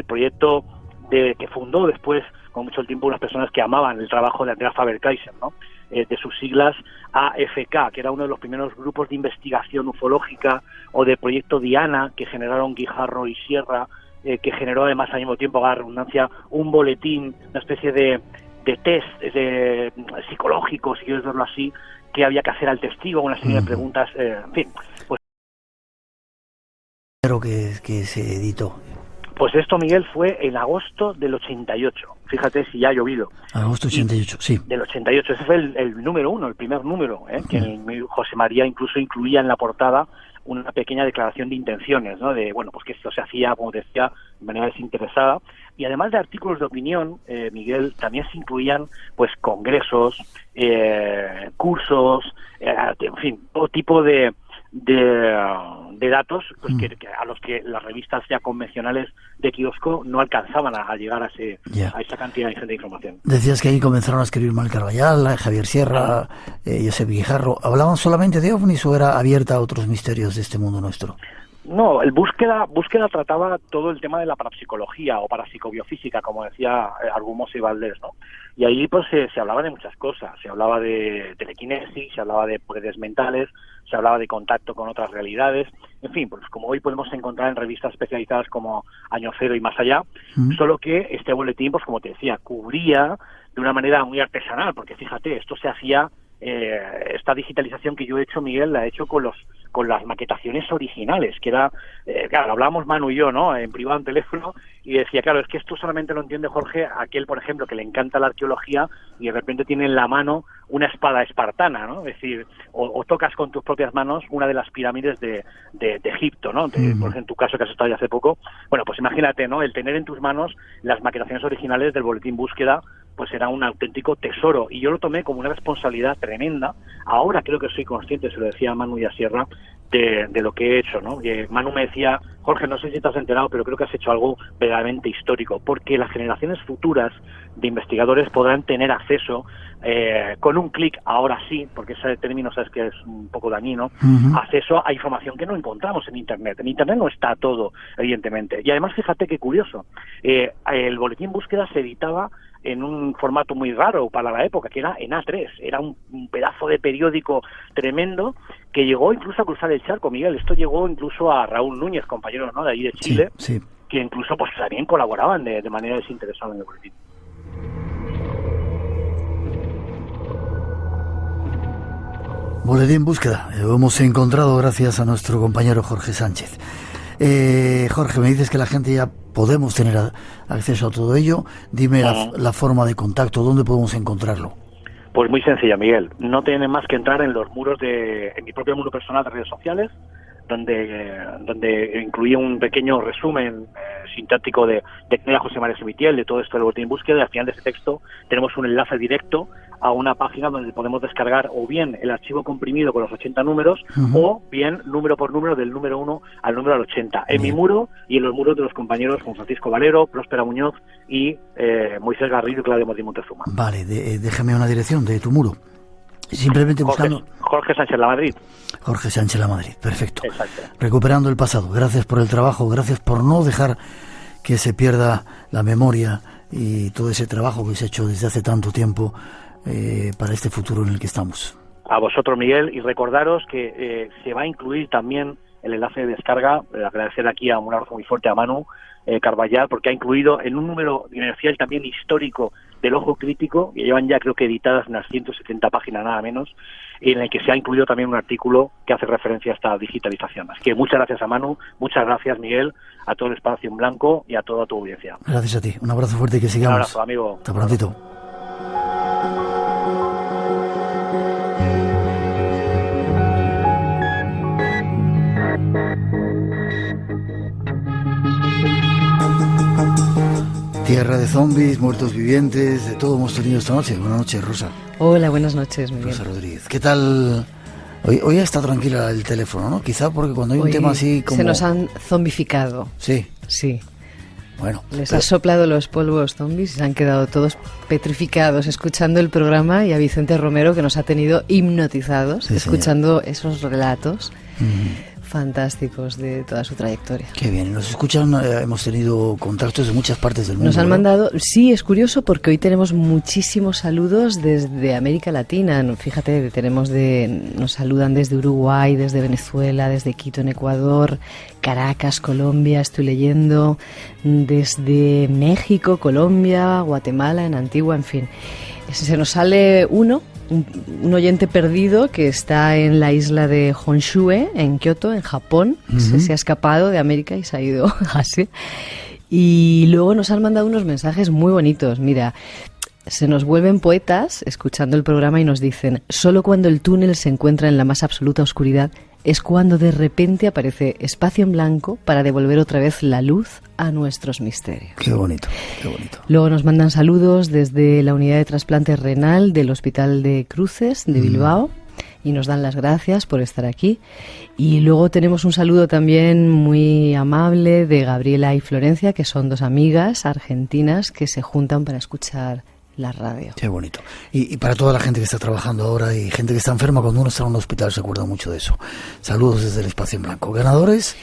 proyecto que fundó después, con mucho tiempo, unas personas que amaban el trabajo de Andrea Faber-Kaiser, ¿no?, de sus siglas AFK, que era uno de los primeros grupos de investigación ufológica, o de proyecto Diana, que generaron Guijarro y Sierra, que generó además al mismo tiempo, a la redundancia, un boletín, una especie de test psicológico, si quieres verlo así, que había que hacer al testigo, una serie de preguntas, en fin. Pues, pero que se editó. Pues esto, Miguel, fue en agosto del 88. Fíjate si ya ha llovido. Agosto 88, sí. Del 88. Ese fue el número uno, el primer número, que José María incluso incluía en la portada una pequeña declaración de intenciones, ¿no?, de, bueno, pues que esto se hacía, como decía, de manera desinteresada. Y además de artículos de opinión, Miguel, también se incluían pues congresos, cursos, en fin, todo tipo de datos, pues que a los que las revistas ya convencionales de kiosco no alcanzaban a llegar a esa cantidad de información. Decías que ahí comenzaron a escribir Manuel Carballal, Javier Sierra, José Guijarro. ¿Hablaban solamente de ovnis o era abierta a otros misterios de este mundo nuestro? No, el búsqueda trataba todo el tema de la parapsicología o parapsicobiofísica, como decía Argumos y Valdés, ¿no? Y ahí pues se hablaba de muchas cosas, se hablaba de telequinesis, se hablaba de poderes mentales, se hablaba de contacto con otras realidades, en fin, pues como hoy podemos encontrar en revistas especializadas como Año Cero y Más Allá, solo que este boletín, pues como te decía, cubría de una manera muy artesanal, porque fíjate, esto se hacía, esta digitalización que yo he hecho, Miguel, la he hecho con las maquetaciones originales, que era, claro, hablábamos Manu y yo, ¿no?, en privado, en teléfono, y decía, claro, es que esto solamente lo entiende Jorge, aquel, por ejemplo, que le encanta la arqueología y de repente tiene en la mano una espada espartana, ¿no? Es decir, o tocas con tus propias manos una de las pirámides de Egipto, ¿no? Por ejemplo, en tu caso, que has estado ya hace poco. Bueno, pues imagínate, ¿no?, el tener en tus manos las maquetaciones originales del Boletín Búsqueda, pues era un auténtico tesoro, y yo lo tomé como una responsabilidad tremenda. Ahora creo que soy consciente, se lo decía a Manu y a Sierra, de lo que he hecho, ¿no? Que Manu me decía, Jorge, no sé si te has enterado, pero creo que has hecho algo verdaderamente histórico, porque las generaciones futuras de investigadores podrán tener acceso con un clic, ahora sí, porque ese término sabes que es un poco dañino, acceso a información que no encontramos en Internet. En Internet no está todo, evidentemente. Y además, fíjate qué curioso, el Boletín Búsqueda se editaba en un formato muy raro para la época, que era en A3, era un pedazo de periódico tremendo que llegó incluso a cruzar el charco, Miguel. Esto llegó incluso a Raúl Núñez, compañero, ¿no?, de allí de Chile, sí. Que incluso pues también colaboraban de manera desinteresada en el boletín. Boletín Búsqueda, lo hemos encontrado gracias a nuestro compañero Jorge Sánchez. Jorge, me dices que la gente ya podemos tener acceso a todo ello. Dime la forma de contacto, ¿dónde podemos encontrarlo? Pues muy sencilla, Miguel. No tienen más que entrar en los muros en mi propio muro personal de redes sociales, donde incluí un pequeño resumen sintáctico de quién era José María Semitiel, de todo esto del Boletín Búsqueda, y al final de ese texto tenemos un enlace directo a una página donde podemos descargar o bien el archivo comprimido con los 80 números, o bien número por número, del número 1 al número al 80, en mi muro y en los muros de los compañeros Juan Francisco Valero, Próspera Muñoz y Moisés Garrido y Claudio Martín Montezuma. Vale, déjame una dirección de tu muro. Simplemente buscando... Jorge Sánchez Lamadrid. Jorge Sánchez Lamadrid, perfecto. Exacto. Recuperando el pasado. Gracias por el trabajo, gracias por no dejar que se pierda la memoria y todo ese trabajo que se ha hecho desde hace tanto tiempo para este futuro en el que estamos. A vosotros, Miguel, y recordaros que se va a incluir también el enlace de descarga. Agradecer aquí a un abrazo muy fuerte a Manu Carballal, porque ha incluido en un número inicial también histórico del Ojo Crítico, que llevan ya creo que editadas unas 170 páginas nada menos, en el que se ha incluido también un artículo que hace referencia a esta digitalización. Así que muchas gracias a Manu, muchas gracias, Miguel, a todo el Espacio en Blanco y a toda tu audiencia. Gracias a ti, un abrazo fuerte y que sigamos. Un abrazo, amigo. Hasta prontito. Tierra de zombies, muertos vivientes, de todo hemos tenido esta noche. Buenas noches, Rosa. Hola, buenas noches, Miguel. Rosa Rodríguez. ¿Qué tal? Hoy está tranquila el teléfono, ¿no? Quizá porque cuando hay un tema así como... Se nos han zombificado. Sí. Sí. Bueno. Les ha soplado los polvos zombies y se han quedado todos petrificados escuchando el programa, y a Vicente Romero, que nos ha tenido hipnotizados, sí, escuchando esos relatos. Fantásticos de toda su trayectoria. Qué bien, nos escuchan, hemos tenido contactos de muchas partes del mundo. Nos han mandado, sí, es curioso porque hoy tenemos muchísimos saludos desde América Latina. Fíjate, nos saludan desde Uruguay, desde Venezuela, desde Quito en Ecuador, Caracas, Colombia, estoy leyendo, desde México, Colombia, Guatemala, en Antigua, en fin. Se nos sale un oyente perdido que está en la isla de Honshu, en Kioto, en Japón. Se ha escapado de América y se ha ido a Asia. Y luego nos han mandado unos mensajes muy bonitos. Mira, se nos vuelven poetas escuchando el programa y nos dicen: solo cuando el túnel se encuentra en la más absoluta oscuridad es cuando de repente aparece espacio en blanco para devolver otra vez la luz a nuestros misterios. Qué bonito, qué bonito. Luego nos mandan saludos desde la unidad de trasplante renal del Hospital de Cruces de Bilbao y nos dan las gracias por estar aquí. Y luego tenemos un saludo también muy amable de Gabriela y Florencia, que son dos amigas argentinas que se juntan para escuchar la radio. Qué bonito. Y para toda la gente que está trabajando ahora y gente que está enferma, cuando uno está en un hospital se acuerda mucho de eso. Saludos desde el Espacio en Blanco. ¿Ganadores?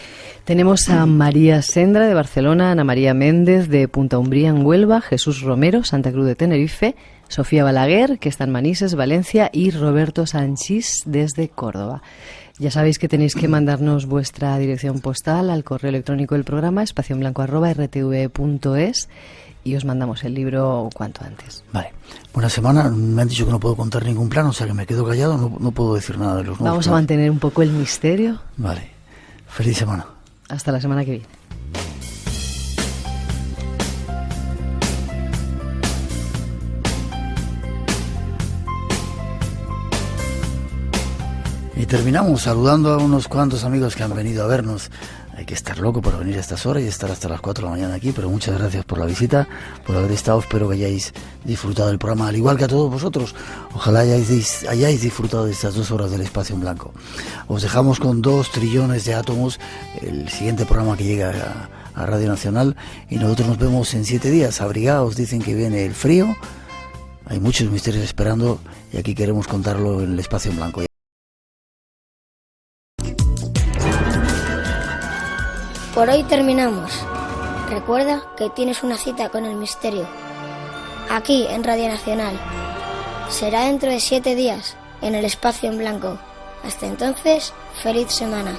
Tenemos a María Sendra de Barcelona, Ana María Méndez de Punta Umbría en Huelva, Jesús Romero, Santa Cruz de Tenerife, Sofía Balaguer, que está en Manises, Valencia, y Roberto Sanchís desde Córdoba. Ya sabéis que tenéis que mandarnos vuestra dirección postal al correo electrónico del programa, espacioenblanco@rtve.es, y os mandamos el libro cuanto antes. Vale. Buena semana. Me han dicho que no puedo contar ningún plan, o sea que me quedo callado, no puedo decir nada de los nuevos Vamos a mantener un poco el misterio. Vale. Feliz semana. Hasta la semana que viene. Y terminamos saludando a unos cuantos amigos que han venido a vernos. Hay que estar loco por venir a estas horas y estar hasta las 4 de la mañana aquí, pero muchas gracias por la visita, por haber estado. Espero que hayáis disfrutado del programa, al igual que a todos vosotros. Ojalá hayáis disfrutado de estas 2 horas del Espacio en Blanco. Os dejamos con 2 trillones de átomos, el siguiente programa que llega a Radio Nacional, y nosotros nos vemos en 7 días. Abrigaos, dicen que viene el frío, hay muchos misterios esperando, y aquí queremos contarlo en el Espacio en Blanco. Por hoy terminamos. Recuerda que tienes una cita con el misterio, aquí en Radio Nacional. Será dentro de 7 días, en el Espacio en Blanco. Hasta entonces, feliz semana.